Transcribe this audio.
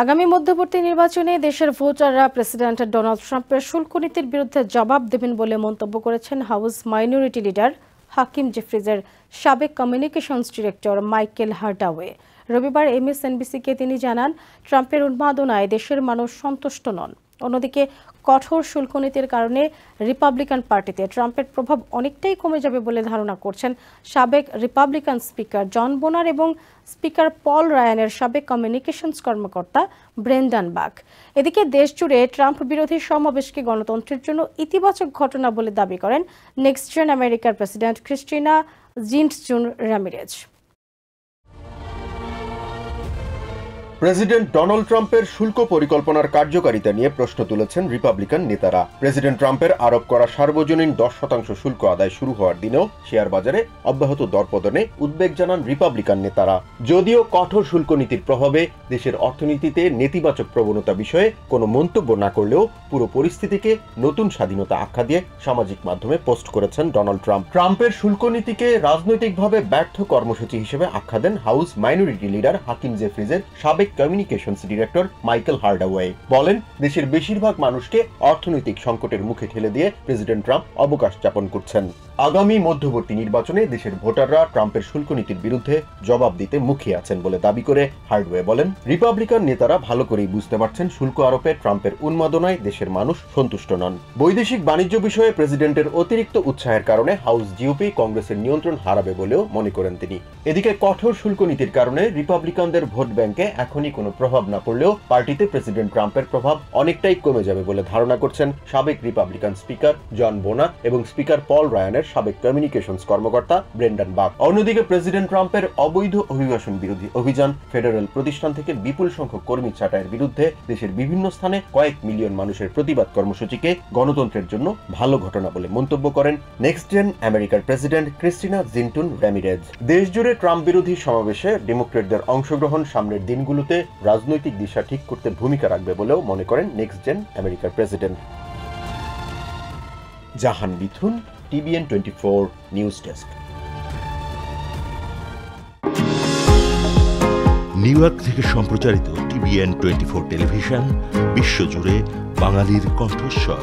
আগামী মধ্যবর্তী নির্বাচনে দেশের ভোটাররা প্রেসিডেন্ট ডোনাল্ড ট্রাম্পের শুল্ক নীতির বিরুদ্ধে জবাব দেবেন বলে মন্তব্য করেছেন হাউস মাইনরিটি লিডার হাকিম জেফ্রিজের সাবেক কমিউনিকেশনস ডিরেক্টর মাইকেল হার্ডাওয়ে। রবিবার MSNBC-কে তিনি জানান, ট্রাম্পের উন্মাদনায় দেশের মানুষ সন্তুষ্ট নন। অন্যদিকে কঠোর শুল্ক নীতির কারণে রিপাবলিকান পার্টিতে ট্রাম্পের প্রভাব অনেকটাই কমে যাবে বলে ধারণা করছেন সাবেক রিপাবলিকান স্পিকার জন বোনার এবং স্পিকার পল রায়ানের সাবেক কমিউনিকেশনস কর্মকর্তা ব্রেন্ডান বাক। এদিকে দেশজুড়ে ট্রাম্প বিরোধী সমাবেশকে গণতন্ত্রের জন্য ইতিবাচক ঘটনা বলে দাবি করেন নেক্সট জেন আমেরিকার প্রেসিডেন্ট ক্রিস্টিনা জিরচুন রামিরেজ। প্রেসিডেন্ট ডোনাল্ড ট্রাম্পের শুল্ক পরিকল্পনার কার্যকারিতা নিয়ে প্রশ্ন তুলেছেন রিপাবলিকান নেতারা। প্রেসিডেন্ট ট্রাম্পের আরোপ করা সার্বজনীন 10% শুল্ক আদায় শুরু হওয়ার দিনেও শেয়ার বাজারে অব্যাহত দরপতনে উদ্বেগ জানান রিপাবলিকান নেতারা। যদিও কঠোর শুল্ক নীতির প্রভাবে দেশের অর্থনীতিতে নেতিবাচক প্রবণতা বিষয়ে কোনো মন্তব্য না করলেও পুরো পরিস্থিতিকে নতুন স্বাধীনতা আখ্যা দিয়ে সামাজিক মাধ্যমে পোস্ট করেছেন ডোনাল্ড ট্রাম্প। ট্রাম্পের শুল্ক নীতিকে রাজনৈতিকভাবে ব্যর্থ কর্মসূচি হিসেবে আখ্যা দেন হাউস মাইনরিটি লিডার হাকিম জেফ্রিজের সাবেক কমিউনিকেশনস ডিরেক্টর মাইকেল হার্ডাওয়ে। বলেন, দেশের বেশিরভাগ মানুষকে অর্থনৈতিক সংকটের মুখে ঠেলে দিয়ে প্রেসিডেন্ট ট্রাম্প অবকাশ যাপন করছেন। আগামী মধ্যবর্তী নির্বাচনে দেশের ভোটাররা ট্রাম্পের শুল্ক নীতির বিরুদ্ধে জবাব দিতে মুখিয়ে আছেন বলে দাবি করে হার্ডওয়ে বলেন, রিপাবলিকান নেতারা ভালো করেই বুঝতে পারছেন শুল্ক আরোপে ট্রাম্পের উন্মাদনায় দেশের মানুষ সন্তুষ্ট নন। বৈদেশিক বাণিজ্য বিষয়ে প্রেসিডেন্টের অতিরিক্ত উৎসাহের কারণে হাউস জিওপি কংগ্রেসের নিয়ন্ত্রণ হারাবে বলেও মনে করেন তিনি। এদিকে কঠোর শুল্ক নীতির কারণে রিপাবলিকানদের ভোট ব্যাংকে এখনই কোনো প্রভাব না পড়লেও পার্টিতে প্রেসিডেন্ট ট্রাম্পের প্রভাব অনেকটাই কমে যাবে বলে ধারণা করছেন সাবেক রিপাবলিকান স্পিকার জন বোনার এবং স্পিকার পল রায়ানের সাবেক কমিউনিকেশনস কর্মকর্তা ব্রেন্ডান বাক। অন্যদিকে প্রেসিডেন্ট ট্রাম্পের অবৈধ অভিবাসন বিরোধী অভিযান, ফেডারেল প্রতিষ্ঠান থেকে বিপুল সংখ্যক কর্মী ছাঁটাইয়ের বিরুদ্ধে দেশের বিভিন্ন স্থানে কয়েক মিলিয়ন মানুষের প্রতিবাদ কর্মসূচিকে গণতন্ত্রের জন্য ভালো ঘটনা বলে মন্তব্য করেন নেক্সট জেন আমেরিকার প্রেসিডেন্ট ক্রিস্টিনা জিরচুন রামিরেজ। দেশজুড়ে ট্রাম্প বিরোধী সমাবেশে ডেমোক্রেটদের অংশগ্রহণ সামনের দিনগুলোতে রাজনৈতিক দিশা ঠিক করতে ভূমিকা রাখবে বলেও মনে করেন নেক্সট জেন আমেরিকার প্রেসিডেন্ট। জাহান মিথুন, TVN 24 news desk. New York থেকে সম্প্রচারিত TVN 24 টেলিভিশন বিশ্বজুড়ে বাঙালির কণ্ঠস্বর।